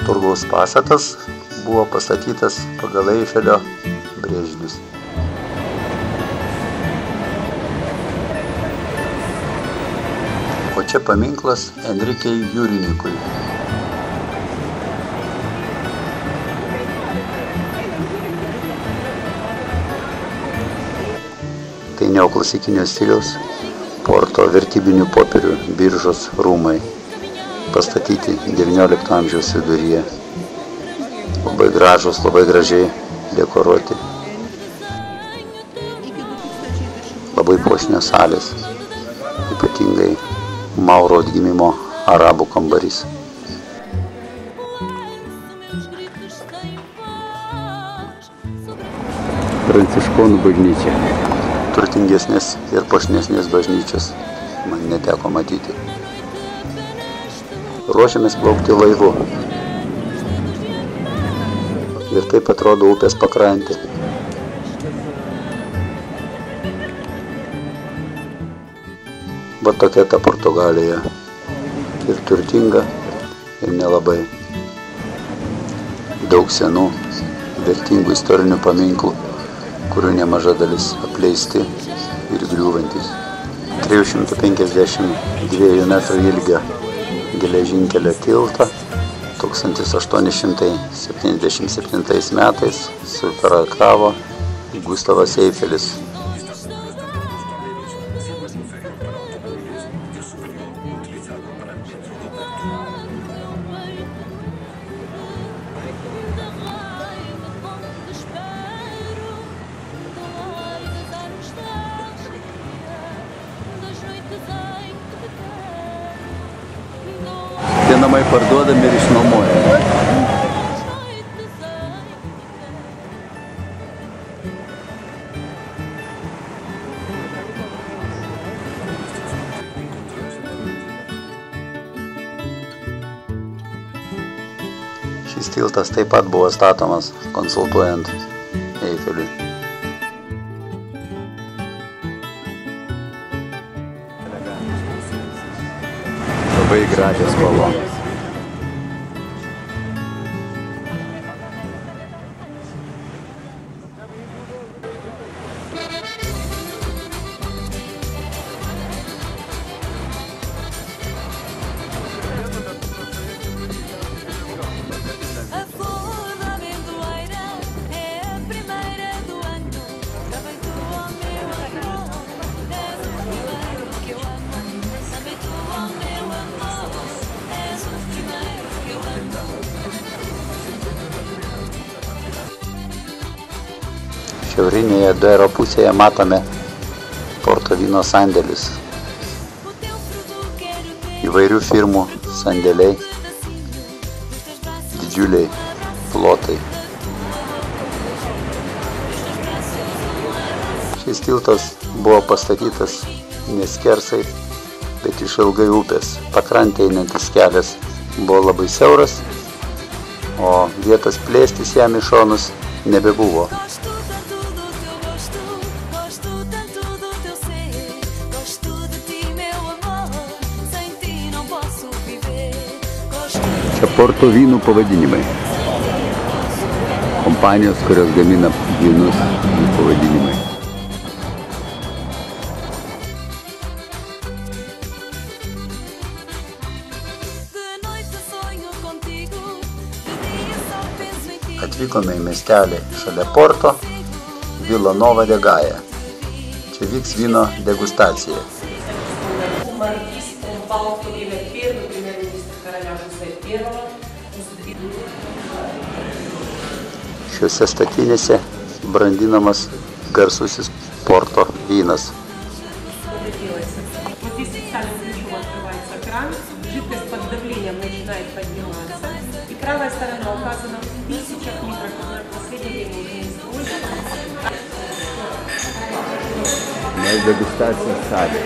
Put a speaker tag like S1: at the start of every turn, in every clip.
S1: turgaus pastatas buvo pastatytas pagal Eifelio brėžinius. O čia paminklas Enrikei Jūrininkui. Tai neoklasikinio stiliaus Porto vertybinių popierių biržos rūmai, pastatyti XIX amžiaus viduryje. Labai gražus, labai gražiai dekoruoti. Labai puošnios salės, ypatingai Mauro atgimimo arabų kambarys. Pranciškonų bažnyčia. Turtingesnės ir puošnesnės bažnyčios man neteko matyti. Ruošiamės plaukti laivu. Ir taip atrodo upės pakrantė. Va tokia ta Portugalija. Ir turtinga, ir nelabai. Daug senų, vertingų istorinių paminklų, kurių nemaža dalis apleisti ir griūvantys. 352 metrų ilgio geležinkelio tiltą 1877 metais suprojektavo Gustavas Eifelis. Tie namai parduodami ir išnuomojami. Šis tiltas taip pat buvo statomas konsultuojant Eifeliui. Labai gražios spalvos. Šiaurinėje Duero pusėje matome Porto vyno sandėlius. Įvairių firmų sandėliai, didžiuliai plotai. Šis tiltas buvo pastatytas neskersai, bet išilgai upės. Pakrantė einantis kelias buvo labai siauras, o vietos plėstis jam į šonus nebebuvo. Čia Porto vynų pavadinimai. Kompanijos, kurios gamina vynus, jų pavadinimai. Atvykome į miestelį šalia Porto, Vila Nova de Gaia. Čia vyks vyno degustacija. Šiuose statinėse brandinamas garsusis Porto vynas. Дегустация сали.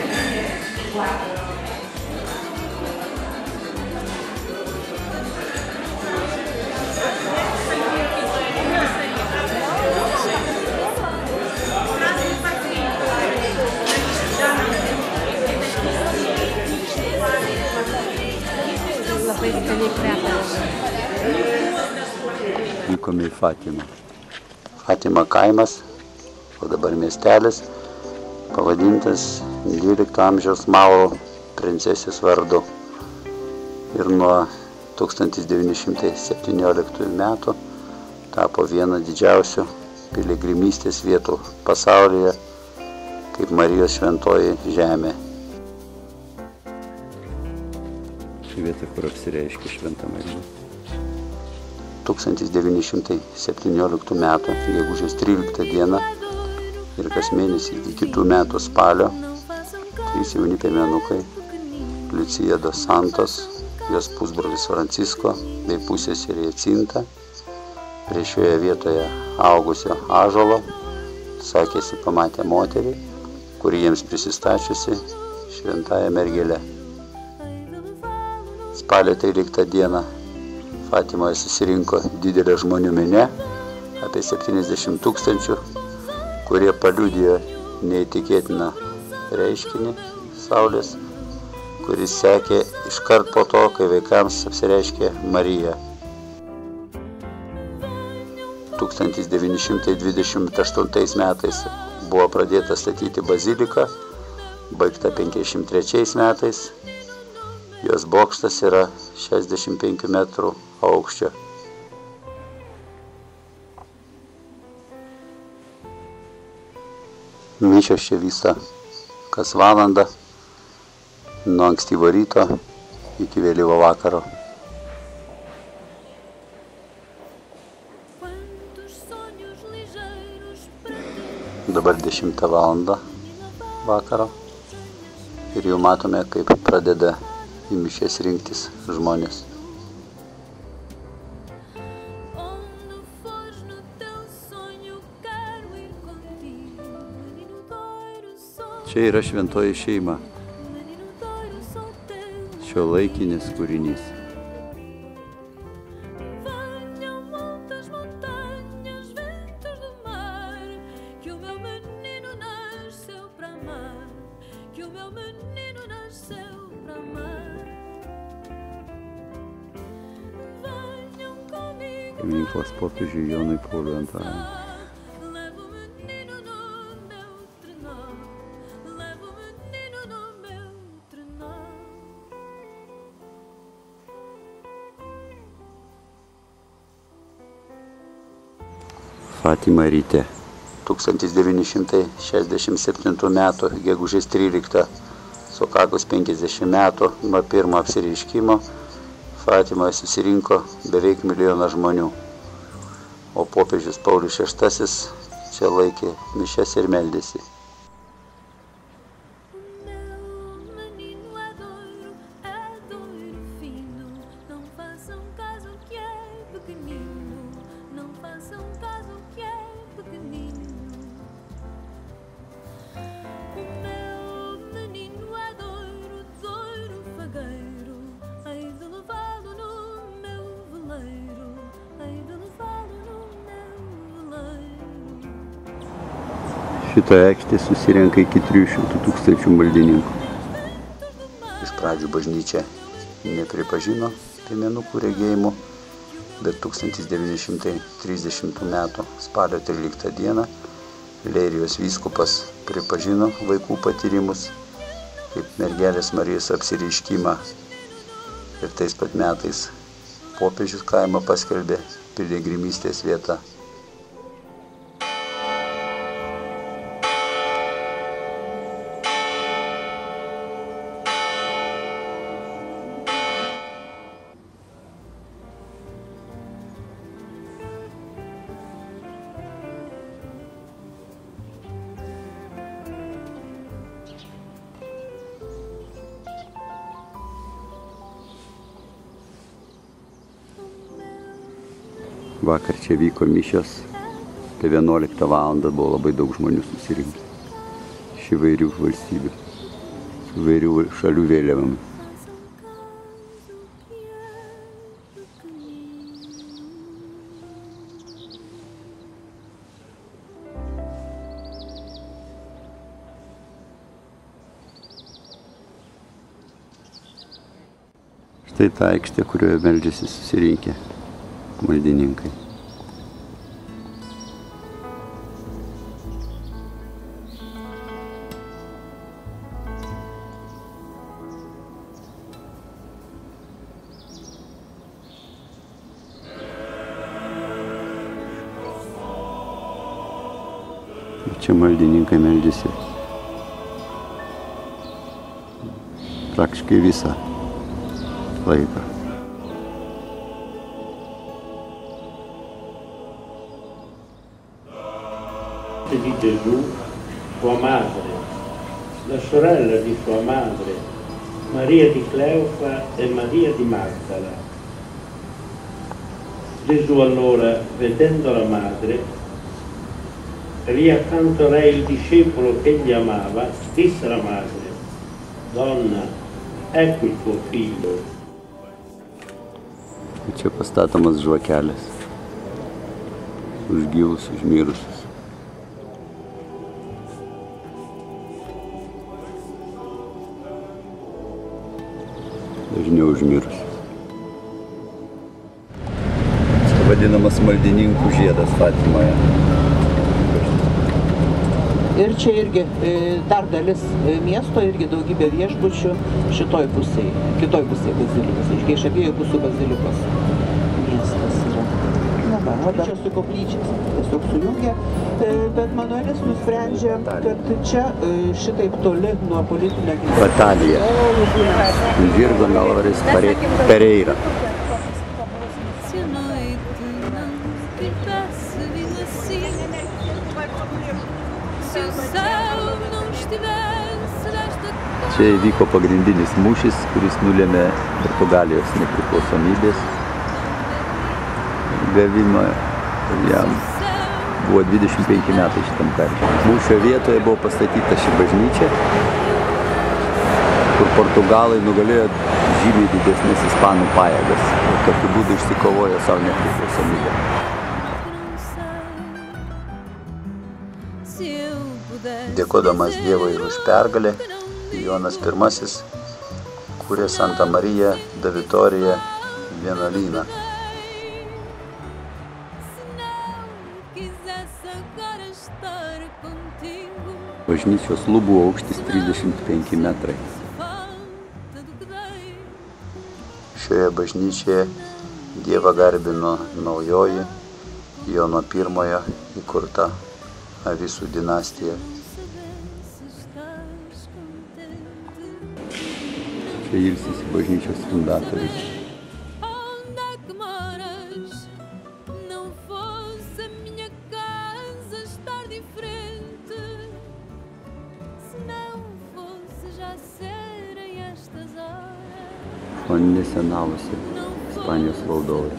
S2: Labai dideliai kvepia.
S1: Vykome į Fatimą. Fatima kaimas, o dabar miestelis, pavadintas 12 amžiaus Mauro princesės vardu. Ir nuo 1917 metų tapo viena didžiausių piligrimystės vietų pasaulyje, kaip Marijos šventoji žemė. Ši vieta, kur apsireiškia Šventa Marija. 1917 metų gegužės 13 dieną ir kas mėnesį iki kitų metų spalio 3 jauni piemenukai Liucija dos Santos, jos pusbrolis Francisko bei pusseserė Jacinta prie šioje vietoje augusio ąžuolo sakėsi pamatę moterį, kuri jiems prisistačiusi šventąja mergele. Spalio 13 dieną Fatimoje susirinko didelė žmonių minia, apie 70 000, kurie paliudijo neįtikėtiną reiškinį saulės, kuris sekė iškart po to, kai vaikams apsireiškė Marija. 1928 metais buvo pradėta statyti baziliką, baigta 53 metais. Jos bokštas yra 65 metrų aukščio. Mišios čia vyksta kas valandą, nuo ankstyvo ryto iki vėlyvo vakaro. Dabar 10 valandą vakaro ir jau matome, kaip pradeda į mišias rinktis žmonės. Čia yra šventoji šeima, šiuolaikinis kūrinys. Paminklas popiežiui Jonui Pauliui II. Fatima ryte. 1967 metų gegužės 13, sukakus 50 metų nuo pirmo apsireiškimo, Fatimoje susirinko beveik 1 milijoną žmonių, o popiežius Paulius VI čia laikė mišias ir meldėsi. Šitoje aikštėje susirenka iki 300 000 maldininkų. Iš pradžių bažnyčia nepripažino piemenukų regėjimų, bet 1930 metų spalio 13 dieną Leirijos vyskupas pripažino vaikų patyrimus kaip mergelės Marijos apsireiškimą ir tais pat metais popiežius kaimą paskelbė piligrimystės vieta. Vakar čia vyko mišios, tai 11 valandą buvo labai daug žmonių susirinkę. Iš įvairių valstybių, su įvairių šalių vėliavomis. Štai ta aikštė, kurioje meldžiasi susirinkę maldininkai. Čia maldininkai meldėsi praktiškai visą laiką.
S2: Di Gesù, sua madre, la sorella di sua madre, Maria di Cleofa e Maria di Magdala. Gesù allora, vedendo la madre, lì accanto a lei il discepolo che gli amava, disse alla madre: Donna, ecco il tuo figlio.
S1: Čia pastatomas žvakelis už gyvus, už mirusius. Dažniau už mirusius. Čia vadinamas maldininkų žiedas Fatimoje.
S3: Ir čia irgi dar dalis miesto, irgi daugybė viešbučių šitoj pusėje, kitoj pusėje bazilikos, reiškia iš abiejų pusių bazilikos miestas yra. Na va, o čia su koplyčias tiesiog sujungia, bet Manuelis nusprendžia, kad čia šitaip toli nuo politinio gyvenimo.
S1: Batalija. Žirgo Álvares Pereira. Čia įvyko pagrindinis mūšis, kuris nulėmė Portugalijos nepriklausomybės gavimą. Jam buvo 25 metai šitam karui. Mūšio vietoje buvo pastatyta ši bažnyčia, kur portugalai nugalėjo žymiai didesnės ispanų pajėgas ir tokiu būdu išsikovojo savo nepriklausomybę. Dėkodamas Dievui už pergalę, Jonas I kūrė Santa Marija da Vitorija vienuolyną. Bažnyčios lubų aukštis 35 metrai. Šioje bažnyčioje Dievą garbino naujoji Jono I įkurta Avisų dinastija. Čia ilsisi bažnyčios fundatorius. Šoninė senavusi Ispanijos valdovai.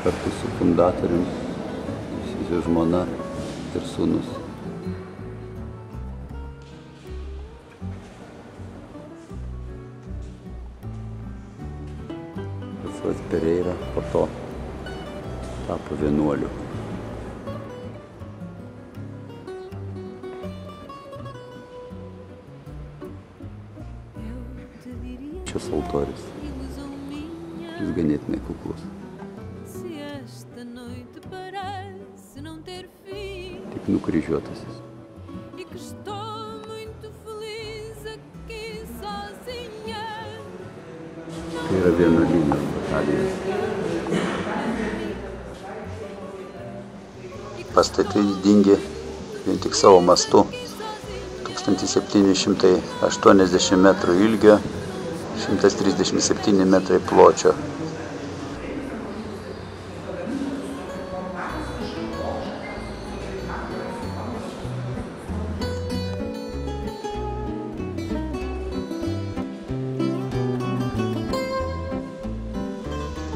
S1: Kartu su fundatorium, jo žmona ir sūnus. Pats Pereira po to tapo vienuoliu. Šios altorius, jis ganėtinai kuklus. Tik nukryžiuotasis. Tai yra vienuolynas Batalijos. Pastatai didingi vien tik savo mastu. 1780 metrų ilgio, 137 metrai pločio.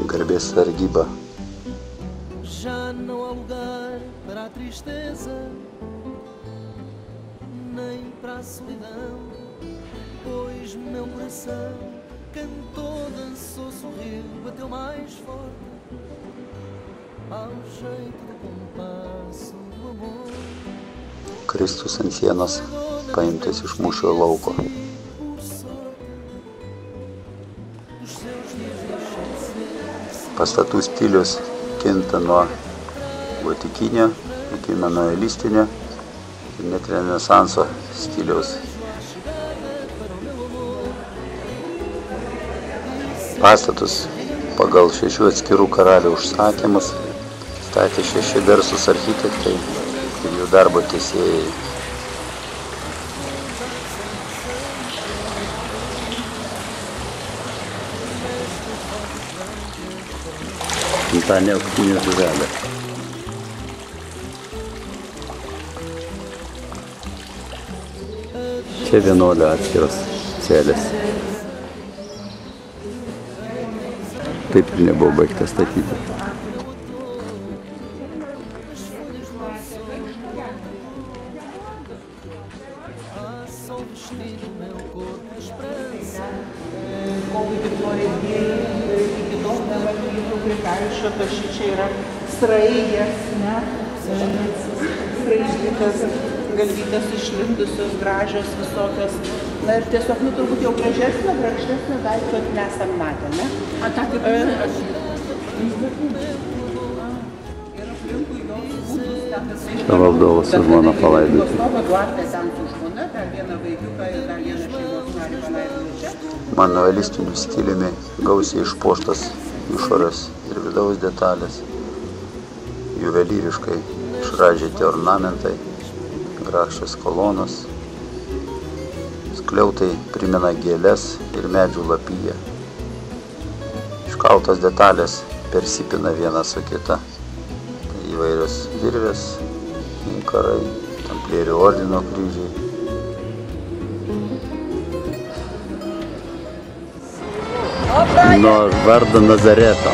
S1: Garbės sargyba.
S4: Já não há lugar para a tristeza, nem para a solidão. Pois meu coração cantou, dançou, sorriu, bateu mais forte ao jeito do compasso do amor.
S1: Kristus ant sienos paimtas iš mūšio lauko. Pastatų stilius kinta nuo gotikinio iki manuelistinio ir net renesanso stiliaus. Pastatus pagal 6 atskirų karalių užsakymus statė 6 garsūs architektai ir jų darbo tęsėjai. Fontanė auksinė žuvelė. Čia vienuolio atskiros celės. Taip ir nebuvo baigta statyti.
S3: Prikaišota, šičia yra sraigės, sraigės, galvytės išlindusios, gražios visokios. Na ir tiesiog, turbūt jau gražesnė, grakštesnė daikto nesam matę, ne? A tą kaip
S1: Čia valdovas su žmona palaidoti. Manuelistiniu stiliumi gausiai išpuoštas išorės ir vidaus detalės, juvelyriškai išraižyti ornamentai, grakščios kolonos, skliautai primena gėles ir medžių lapiją. Iškaltos detalės persipina viena su kita. Tai įvairios virvės, inkarai, tamplierių ordino kryžiai. Nuo vardo Nazareto.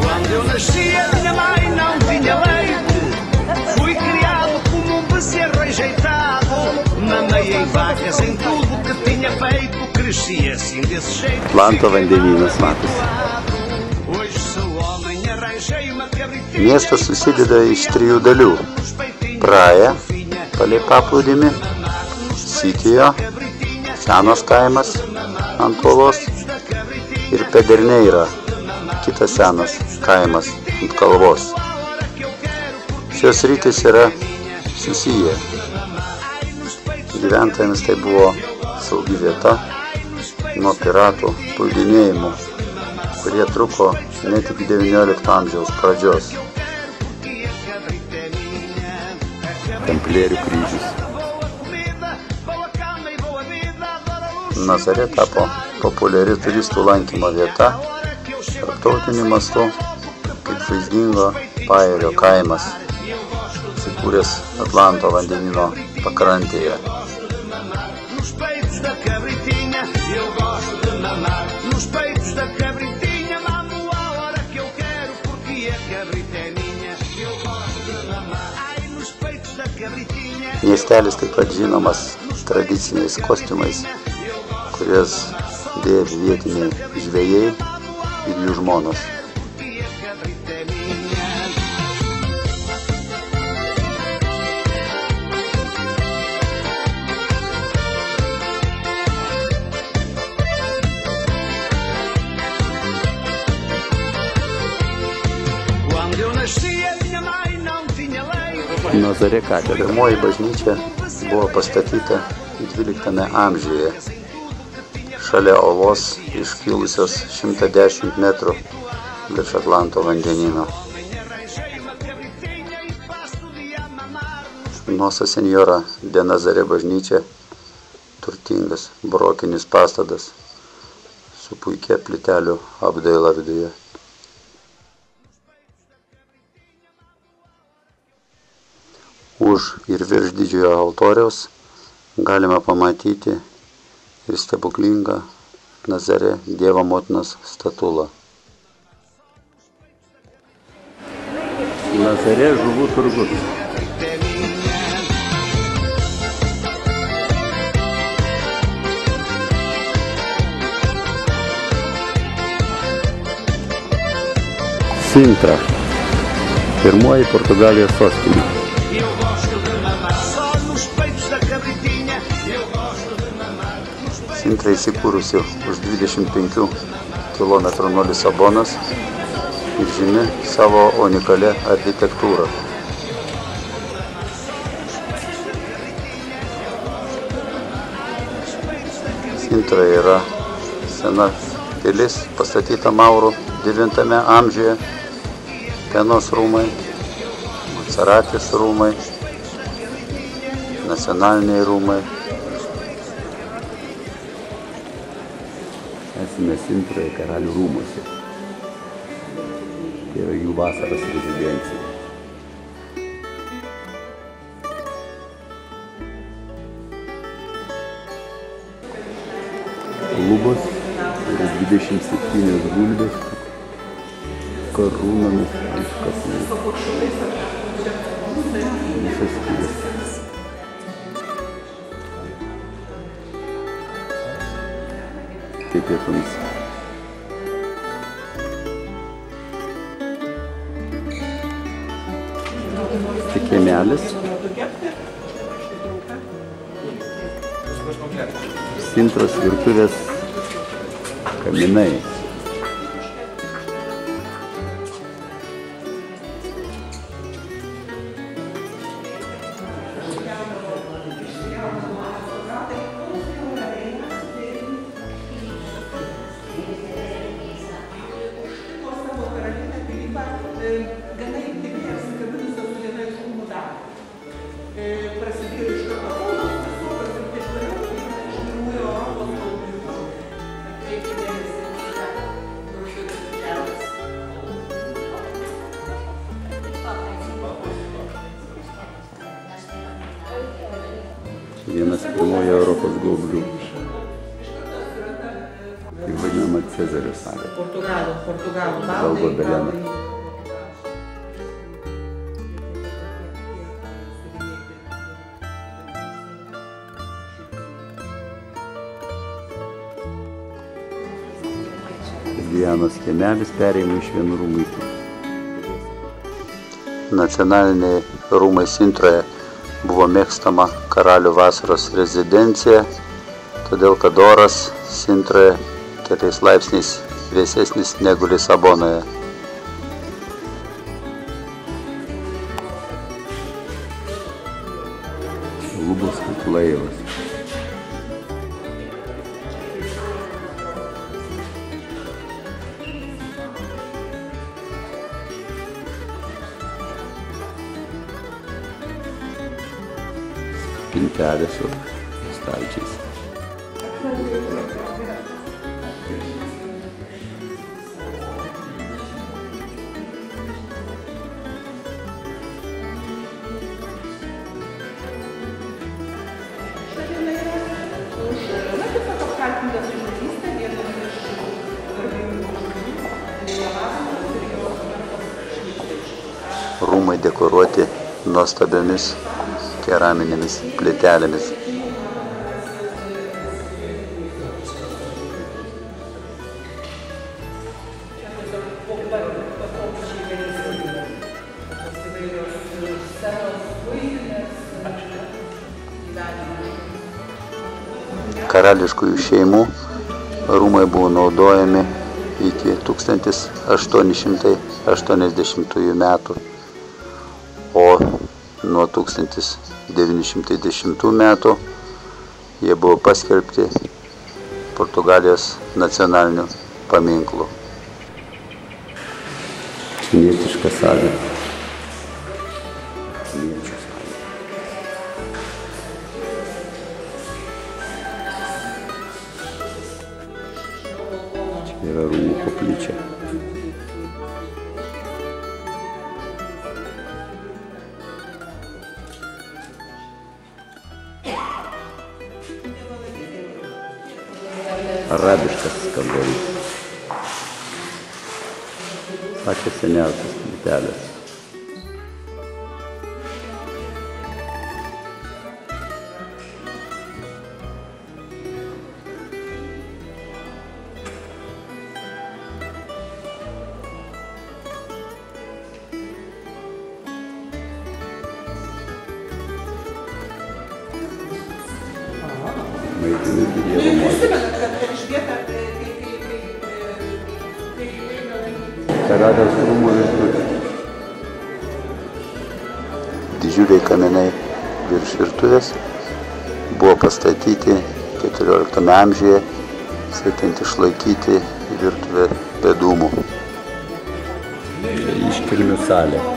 S5: Quando eu nasci a minha mãe não tinha leite. Fui criado como bezerro rejeitado. Mamei em vacas, em tudo que tinha feito. Cresci assim desse jeito.
S1: Atlanto vandenynas matosi.
S5: Hoje sou homem, arranjei uma cabritinha.
S1: Miestas susideda iš 3 dalių. Praja, palei paplūdimį, Sitijo, senas kaimas ant uolos ir Pederneira, kitas senas kaimas ant kalvos. Šios sritys yra susiję. Gyventojams tai buvo saugi vieta nuo piratų puldinėjimų, kurie truko net iki 19 amžiaus pradžios. Templierių kryžius. Nazarė tapo populiari turistų lankymo vieta tarptautiniu mastu kaip vaizdingo pajūrio kaimas, įsikūręs Atlanto vandenyno pakrantėje. Miestelis taip pat žinomas tradiciniais kostiumais, kurias dėvi vietiniai žvejai ir jų žmonos. Nazarė katedra. Pirmoji bažnyčia buvo pastatyta 12 amžiuje šalia olos iškilusios 110 metrų virš Atlanto vandenyno. Nosa Senjora de Nazarė bažnyčia turtingas barokinis pastatas su puikia plytelių apdaila viduje. Už ir virš didžiojo altoriaus galima pamatyti ir stebuklingą Nazarė Dievo motinos statulą. Nazarė žuvų turgus. Sintra, pirmoji Portugalijos sostinė. Sintra įsikūrusi už 25 km nuo Lisabonos ir žymi savo unikalią architektūrą. Sintra yra sena pilis, pastatyta maurų 9 amžiuje, Penos rūmai, Maceratės rūmai, nacionaliniai rūmai. Esame Sintroje karalių rūmuose. Tai yra jų vasaros rezidencija. Lubos yra 27 gulbės karūnomis ant kaklų. Visas skyrius. Tai pietums. Tai kiemelis. Sintros virtuvės kaminai. Vienas pirmojo Europos gaublių. Tai vadinama Cezario salė.
S3: Portugalų
S1: Valdo Belena. Dianos kiemelis perėjimo iš vienų rūmų į kitą. Nacionaliniai rūmai Sintroje buvo mėgstama karalių vasaros rezidencija, todėl kad oras Sintroje keliais laipsniais vėsesnis negu Lisabonoje. Lubos kaip laivas. Pintelė su stalčiais. Rūmai dekoruoti nuostabiomis keraminėmis plytelėmis. Karališkųjų šeimų rūmai buvo naudojami iki 1880 metų, o nuo 1910 metų jie buvo paskelbti Portugalijos nacionaliniu paminklu. Kinietiška salė. Čia yra rūmų koplyčia. Arabiškas kambarys. Pačios seniausios plytelės. Radęs rūmų virtuvė. Didžiuliai kamenai virš virtuvės buvo pastatyti 14 amžiuje, siekiant išlaikyti virtuvę be dūmų. Iškilmių salė.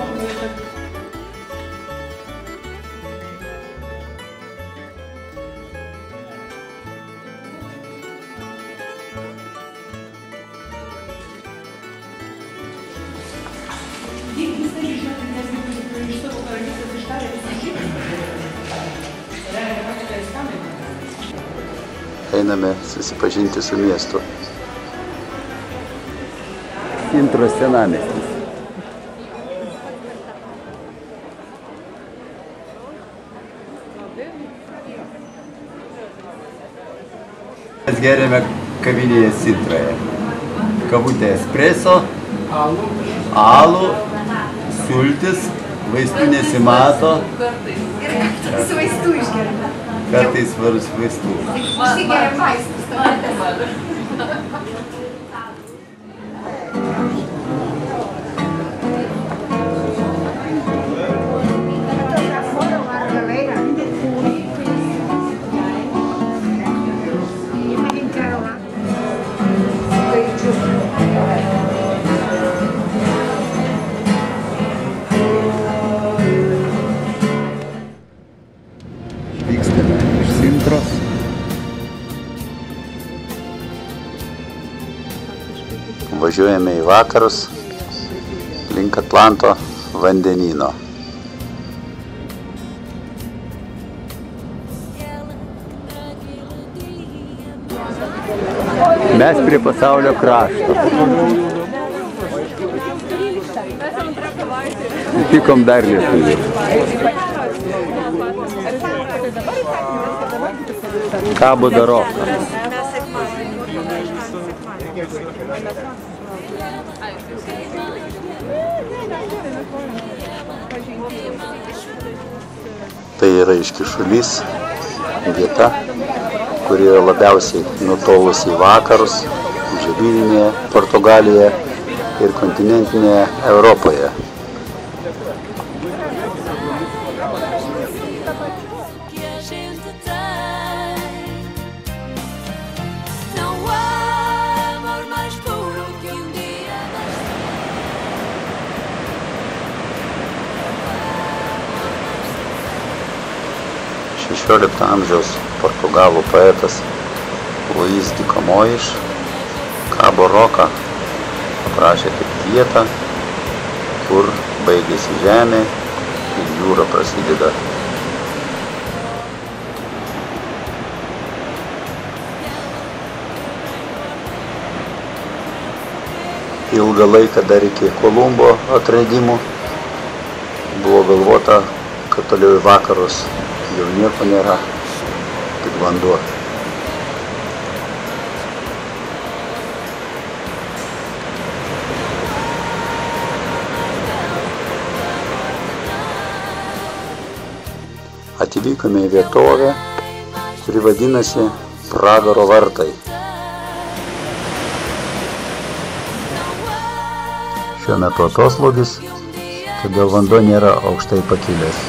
S1: Einame susipažinti su miestu. Intros senamiestis. Mes geriame kavinėje Sintroje. Kavutė espreso, alų, sultis, vaistų nesimato.
S6: Kartais vaistų išgeriame.
S1: Kartais vaistų.
S6: Išsigeriam vaistus.
S1: Vykstame iš Sintros. Važiuojame į vakarus link Atlanto vandenyno. Mes prie pasaulio krašto. Sutikom dar lietuvių. Cabo da Roca. Tai yra iškišulys, vieta, kuri yra labiausiai nutolusi į vakarus, žemyninėje Portugalijoje ir kontinentinėje Europoje. XVI amžiaus portugalų poetas Luís de Camões Cabo Roca aprašė kaip vietą, kur baigėsi žemė ir jūra prasideda. Ilgą laiką dar iki Kolumbo atradimų buvo galvota, kad toliau į vakarus jau nieko nėra, tik vanduo. Atvykome į vietovę, kuri vadinasi Pragaro vartai. Šiuo metu atoslūgis, todėl vanduo nėra aukštai pakilęs.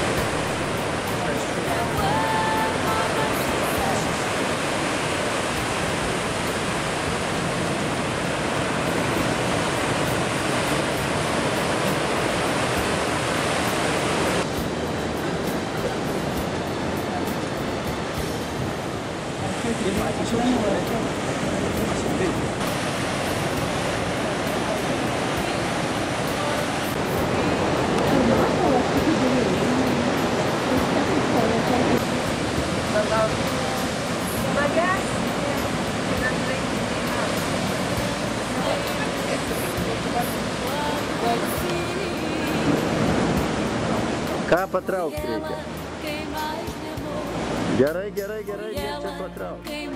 S1: Ką patraukti reikia? Gerai, čia patraukti.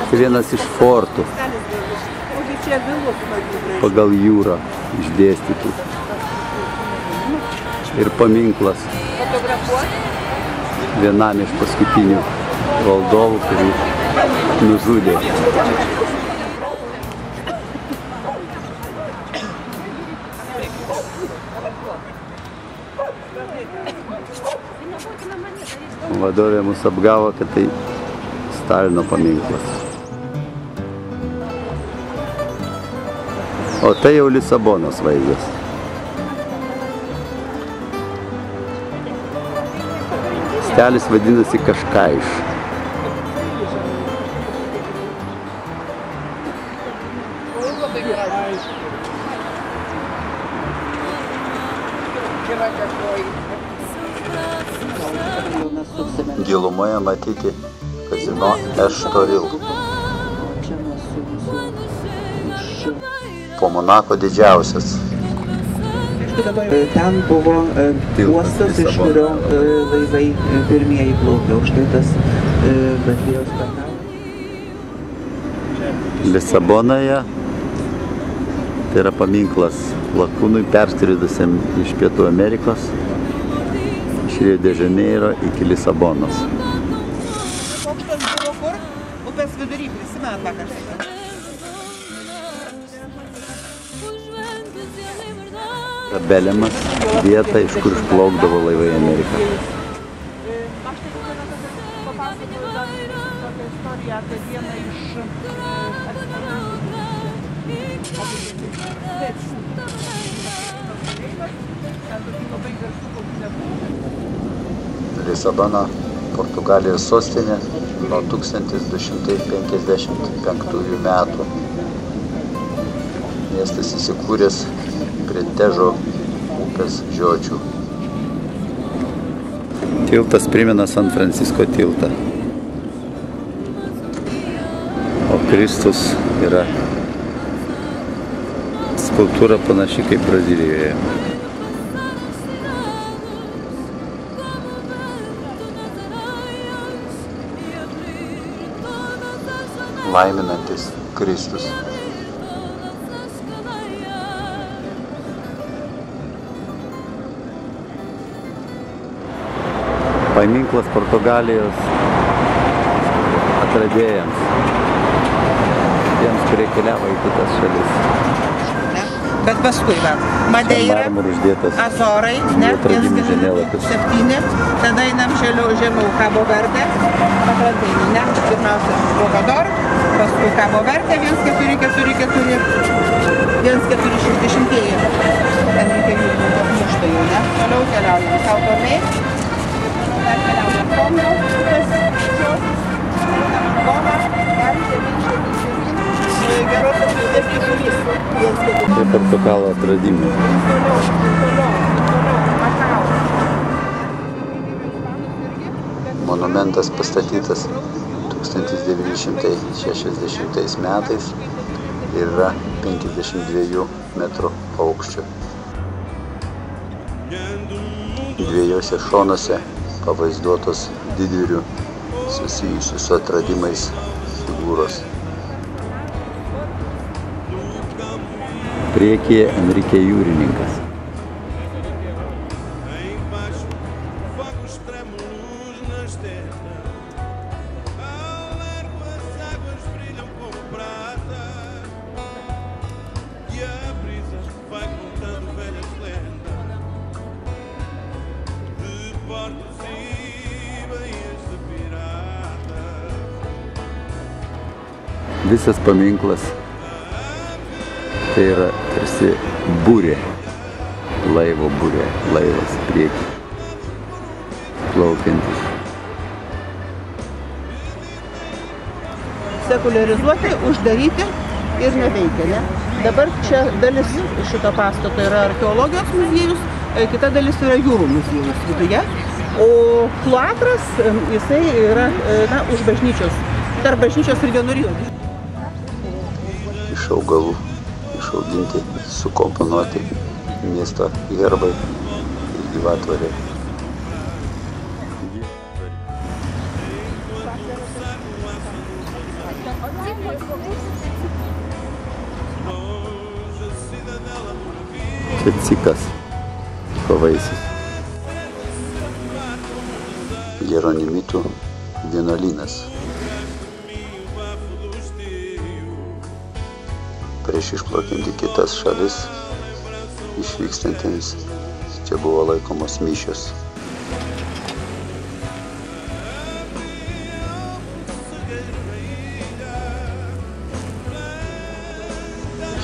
S1: Tai vienas iš fortų pagal jūrą išdėstytų. Ir paminklas vienam iš paskutinių valdovų, kurį nužudė. Vadovė mus apgavo, kad tai Stalino paminklas. O tai jau Lisabonos vaizdas. Stelis vadinasi kažką iš. Gilumoje matyti kazino Eštoril. Po Monako didžiausias.
S3: Ten buvo uostas, iš kurio laivai pirmieji plaukė. Štai tas Betlėjos kanalas.
S1: Lisabonoje tai yra paminklas lakūnui perskridusiam iš Pietų Amerikos, iš Rio de Janeiro iki Lisabonos.
S3: Bokštas buvo kur? Upės vidury, prisimenat vakar.
S1: Belemas vieta, iš kur išplaukdavo laivai į Ameriką.
S3: Aš tai papasakoju dar tokią istoriją apie vieną iš
S1: Lisabona, Portugalijos sostinė nuo 1255 metų. Miestas įsikūręs prie Težo upės žiočių. Tiltas primena San Francisco tiltą. O Kristus yra skulptūra panaši kaip Brazilijoje. Laiminantis Kristus. Paminklas Portugalijos atradėjams, tiems, kurie keliavo į kitas šalis.
S3: Bet paskui, Madeira, Azorai, 1,7, tada einam žemiau Cabo Verde, pakrantėje, pirmiausia Bogotor, paskui Cabo Verde, 1,440, 1,460, ten reikia jūrininkų apmuštą jau, ne? Toliau keliaujam Sao Tomé, dar keliaujam Tomio, upės, Čiosius, Goma, Gerosios Liūdės Kišulys.
S1: Tai Portugalo atradimai. Monumentas pastatytas 1960 metais ir yra 52 metrų aukščio. Dviejose šonuose pavaizduotos didvyrių susijusių su atradimais figūros. Priekyje Enrique jūrininkas. Visas paminklas tai yra tarsi burė, laivo burė, laivas priekį, plaukiantis.
S3: Sekuliarizuoti, uždaryti ir neveikia, ne? Dabar čia dalis šito pastato yra archeologijos muziejus, kita dalis yra jūrų muziejus viduje, o kloakras, jisai yra už bažnyčios, tarp bažnyčios ir vienuolijos.
S1: Iš augalų išauginti, sukomponuoti miesto herbai ir gyvatvariai. Kacikas pavaisis. Jeronimitų vienuolynas. Prieš išplaukiant į kitas šalis išvykstantiems čia buvo laikomos mišios.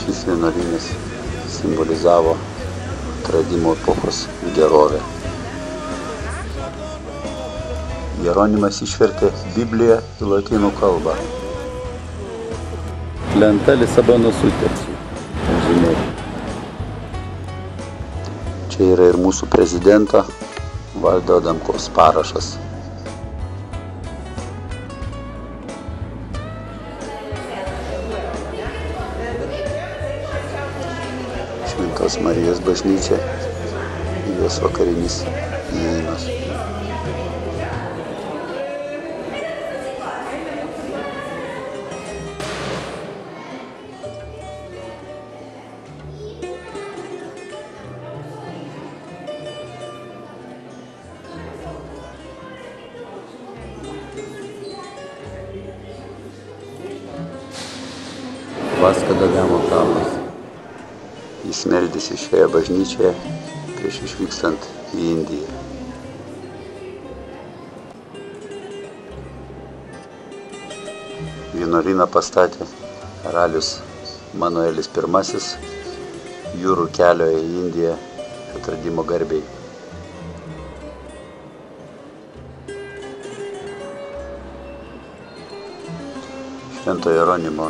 S1: Šis vienuolynas simbolizavo atradimo epochos gerovę. Jeronimas išvertė Bibliją į lotynų kalbą. Lenta Lisabono sutarčiai. Žymėti. Čia yra ir mūsų prezidento Valdo Adamkaus parašas. Šventos Marijos bažnyčia, jos vakarinis įėjimas. Vasko da Gamo kalnas. Jis meldėsi šioje bažnyčioje prieš išvykstant į Indiją. Vienuolyną pastatė karalius Manuelis I jūrų kelio į Indiją atradimo garbei. Švento Jeronimo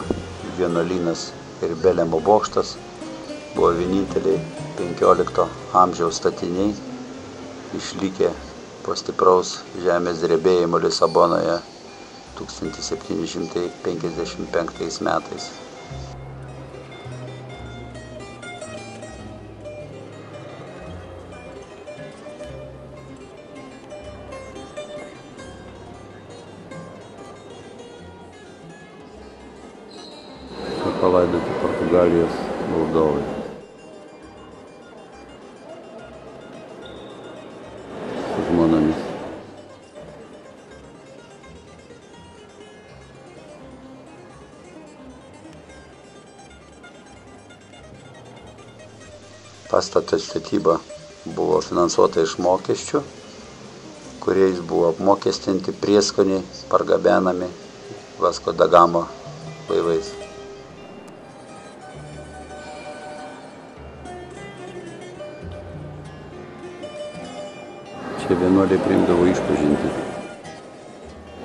S1: vienuolynas ir Belemo bokštas buvo vieninteliai 15 amžiaus statiniai išlikę po stipraus žemės drebėjimo Lisabonoje 1755 metais. Palaidoti Portugalijos valdovai. Su žmonomis. Pastato statyba buvo finansuota iš mokesčių, kuriais buvo apmokestinti prieskoniai pargabenami Vasko da Gamo laivais. Čia vienuoliai priimdavo išpažintį.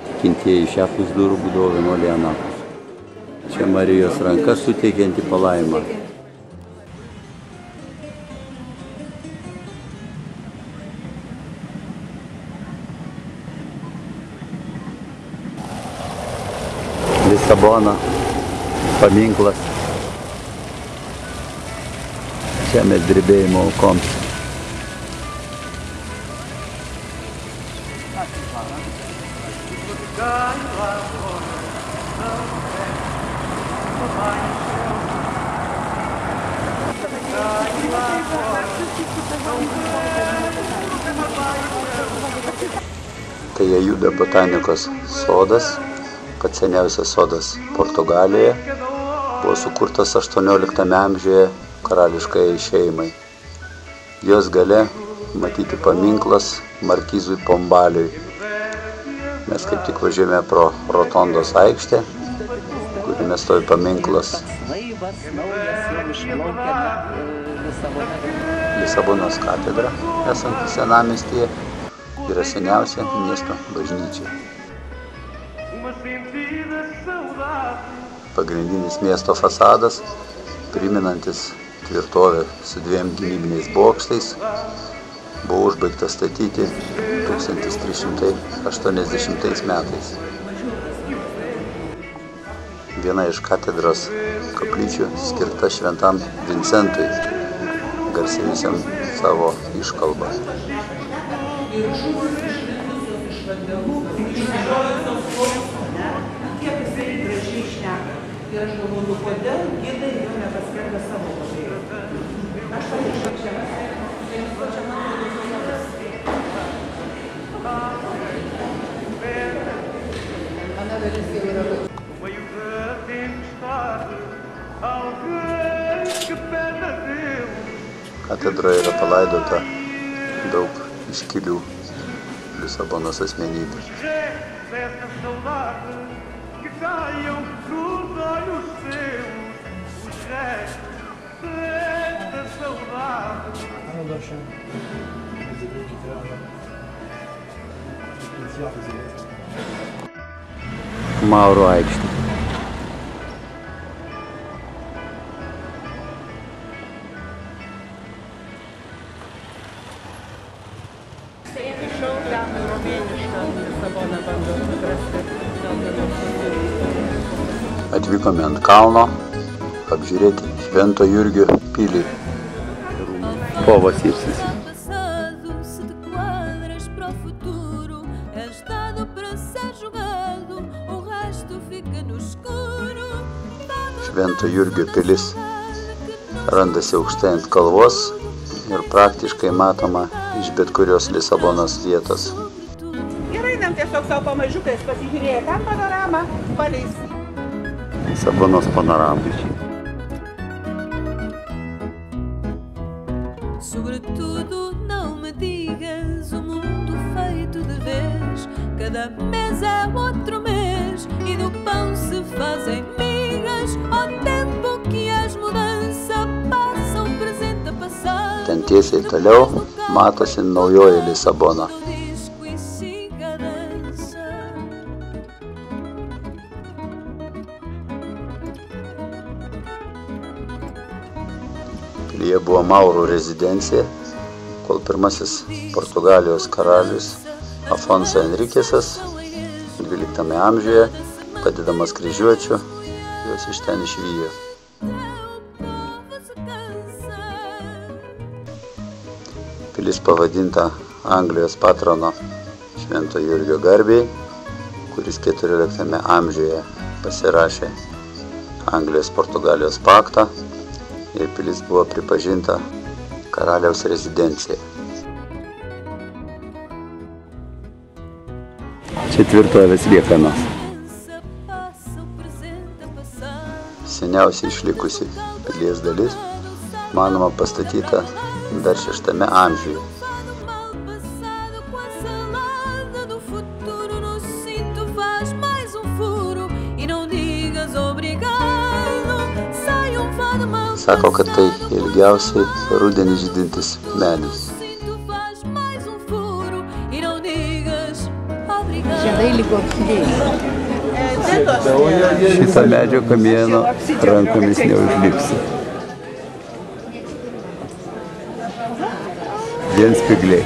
S1: Tikintieji šiapus durų būdavo vienuoliai anapus. Čia Marijos ranka suteikianti palaimą. Lisabona, paminklas žemės drebėjimo aukoms. Tai Juda botanikos sodas, pats seniausias sodas Portugalijoje, buvo sukurtas 18 amžiuje karališkai šeimai. Jos gale matyti paminklas markizui Pombaliui. Mes kaip tik važiuojame pro Rotondos aikštę, kuriame stovi paminklas Lisabonos katedra, esanti senamiestyje, yra seniausia miesto bažnyčia. Pagrindinis miesto fasadas, priminantis tvirtovę su 2 gynybiniais bokštais, buvo užbaigtas statyti 1380 metais. Viena iš katedros koplyčių skirta šventam Vincentui, garsinusiam savo iškalbą.
S3: Ir aš galvoju, kodėl gidai jau nepaskelbė savo vadovėlių. Aš paaiškiau čia. Ana dalis jau yra.
S1: Katedroje yra palaidota daug iškilių Lisabonos asmenybių. Mauro aikštė. Atvykome ant kalno apžiūrėti Švento Jurgio pilį. Povas ilsisi. Švento Jurgio pilis randasi aukštai ant kalvos ir praktiškai matoma iš bet kurios Lisabonos vietos.
S3: Ir einam tiesiog savo pamažiukais pasižiūrėję tą panoramą, paleis.
S1: Lisabonos panoramą.
S7: Sobretudo, não me digas o mundo feito de vez. Cada mês é outro mês e do pão se fazem migas. Ao tempo que as mudanças passam, presente a passar.
S1: Ten tiesiai toliau matosi naujoji Lisabona. Pilyje buvo Maurų rezidencija, kol pirmasis Portugalijos karalius Afonso Enriquesas 12 amžiuje, padedamas kryžiuočių, juos iš ten išvijo. Pilis pavadinta Anglijos patrono Švento Jurgio garbei, kuris 14 amžiuje pasirašė Anglijos Portugalijos paktą ir pilis buvo pripažinta karaliaus rezidencija. Čia tvirtovės liekanos. Seniausiai išlikusi pilies dalis, manoma, pastatyta dar 6 amžiuje. Sako, kad tai ilgiausiai rudenį žydintis medis. Šitą medžio kamieno rankomis neužlipsi. Vien spygliai.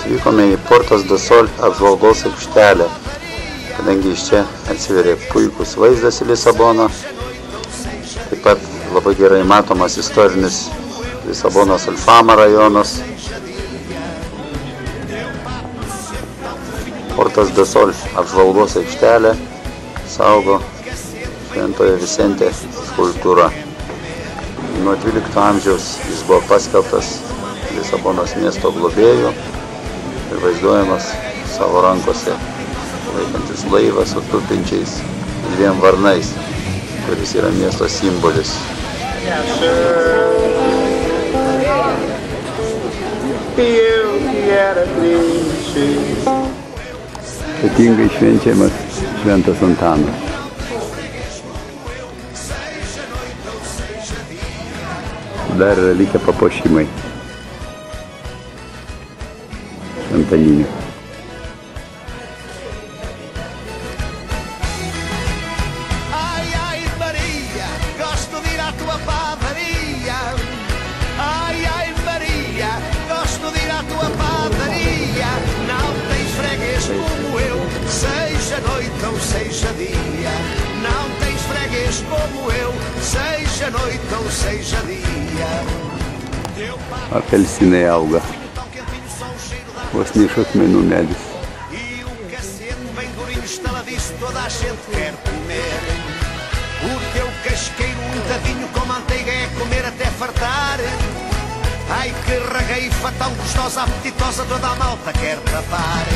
S1: Atvykome į Portas do Sol apžvalgos aikštelę, kadangi iš čia atsiveria puikus vaizdas į Lisaboną. Taip pat labai gerai matomas istorinis Lisabonos Alfama rajonas. Portas do Sol apžvalgos aikštelę saugo Šventojo Vicente skulptūra. Nuo 12 amžiaus jis buvo paskelbtas Lisabonos miesto globėjų ir vaizduojamas savo rankose laikantis laivą su tupinčiais 2 varnais, kuris yra miesto simbolis. Ypatingai švenčiamas Šventas Antanas. Dar yra likę papuošimai šventaninių.
S5: Seja noite ou seja dia, não tens freguês como eu. seja noite ou seja dia.
S1: Apelsinai auga. Vos nešakmenų medis.
S5: E o cacete bem durinho, estaladiço, toda a gente quer comer. O teu casqueiro untadinho com manteiga é comer até fartar. Ai que regueifa tão gostosa, apetitosa, toda a malta quer tapar.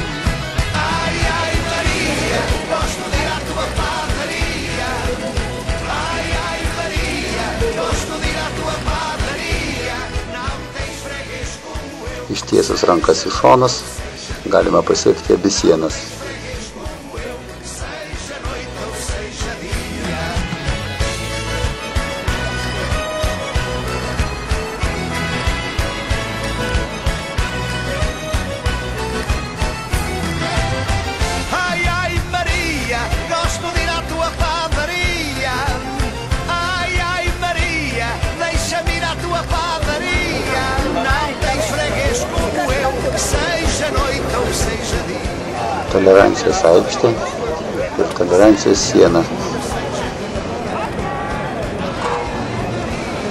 S5: Ai, ai Maria, gosto de ir à tua padaria. Ai, ai Maria, gosto de ir à tua padaria. Não tens freguês como eu.
S1: Ištiesus rankas į šonus galima pasiekti abi sienas. Tolerancijos aikštė ir tolerancijos siena.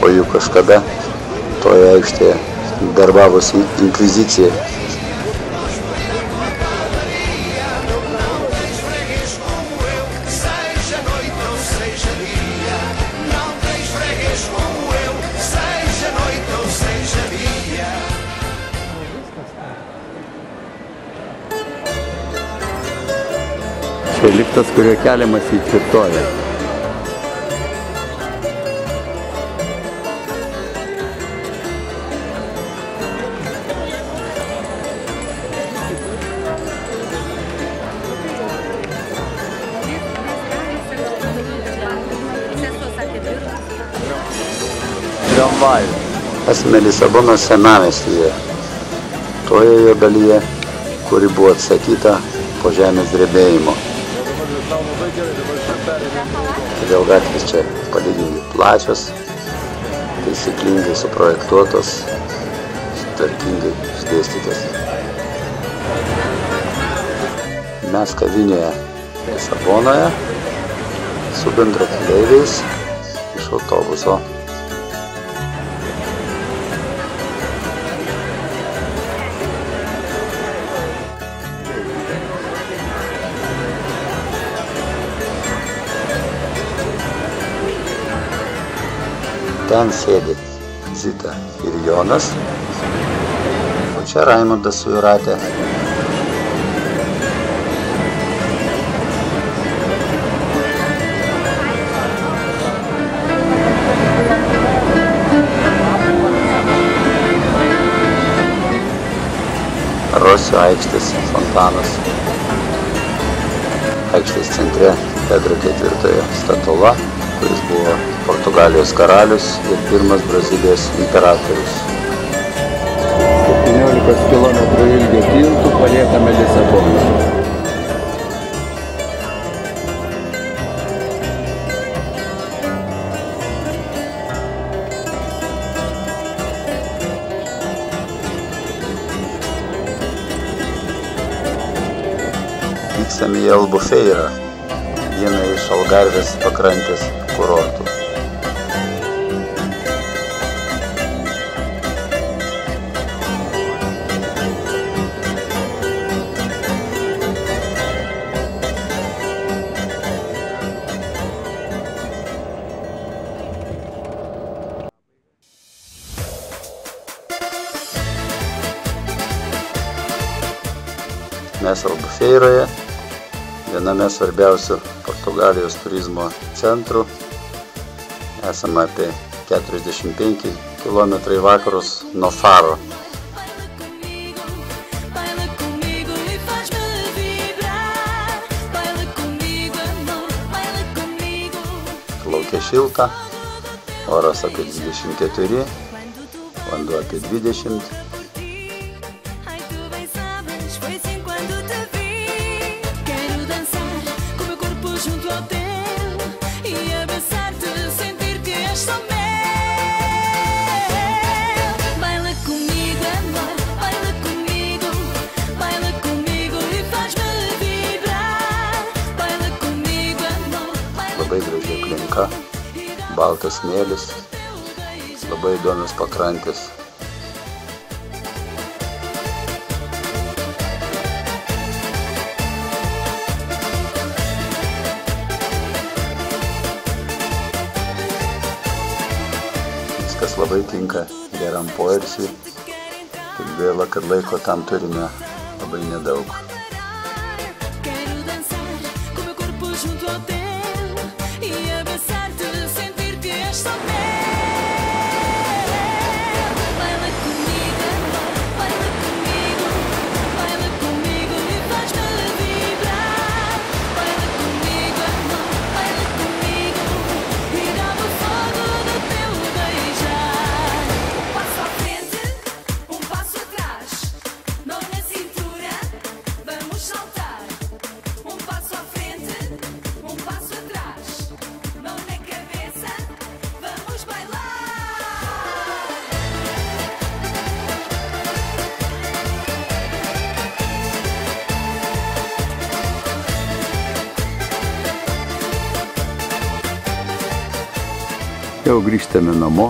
S1: O juk kažkada toje aikštėje darbavosi inkvizicija. Čia liftas, kurio keliamas į tvirtovę. Tramvajų. Esame Lisabonos senamiestyje, toje jo dalyje, kuri buvo atstatyta po žemės drebėjimo. Todėl gatvės čia palyginti plačios, taisyklingai suprojektuotos, tvarkingai išdėstytos. Mes kavinėje Lisabonoje su bendrakeleiviais iš autobuso. Ten sėdi Zita ir Jonas, o čia Raimundas su Jūrate. Rosio aikštės fontanas. Aikštės centre Pedro IV statula, kuris buvo Portugalijos karalius ir pirmas Brazilijos imperatorius. 17 km ilgio tiltų paliekame Lisaboną. Vyksame į Albufeirą, vieną iš Algarvės pakrantės kurortų. Mes Albufeiroje, viename svarbiausių Portugalijos turizmo centrų, esame apie 45 km į vakarus nuo Faro. Laukia šilta, oras apie 24, vanduo apie 20. Labai graži aplinka, baltas smėlis, labai įdomios pakrantės. Viskas labai tinka geram poilsiui, tik gaila, kad laiko tam turime labai nedaug. Jau grįžtame namo.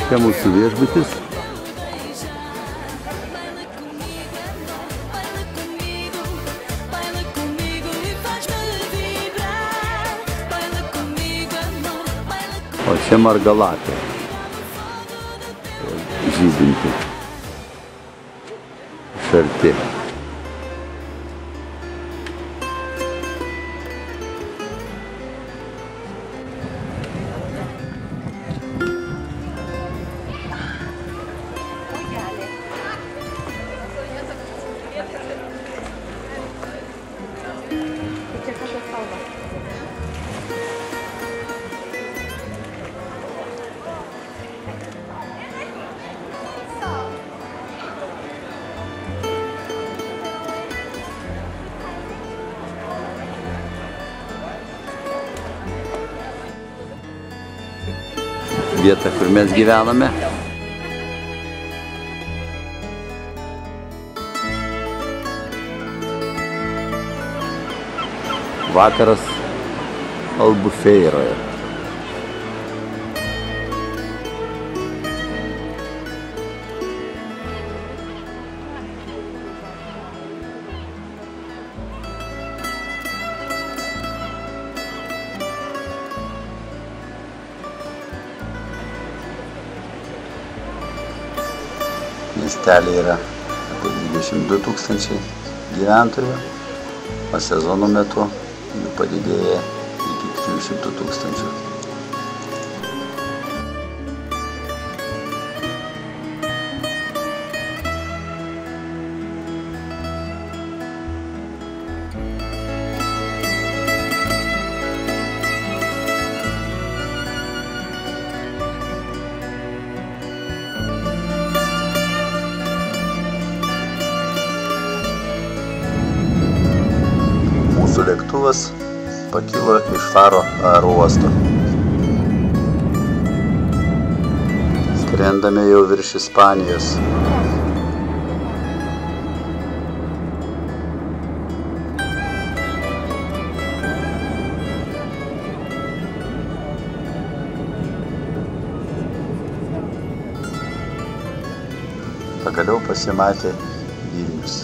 S1: Čia mūsų viešbutis. O čia margalatė. Žydinti. Šarti. Vieta, kur mes gyvename. Vakaras Albufeiroje. Miestelė yra apie 22 000 gyventojų, o sezono metu jų padidėja iki 300 000. Mūsų lėktuvas pakilo iš Faro aerouosto. Skrendame jau virš Ispanijos. Pagaliau pasimatė Vilnius.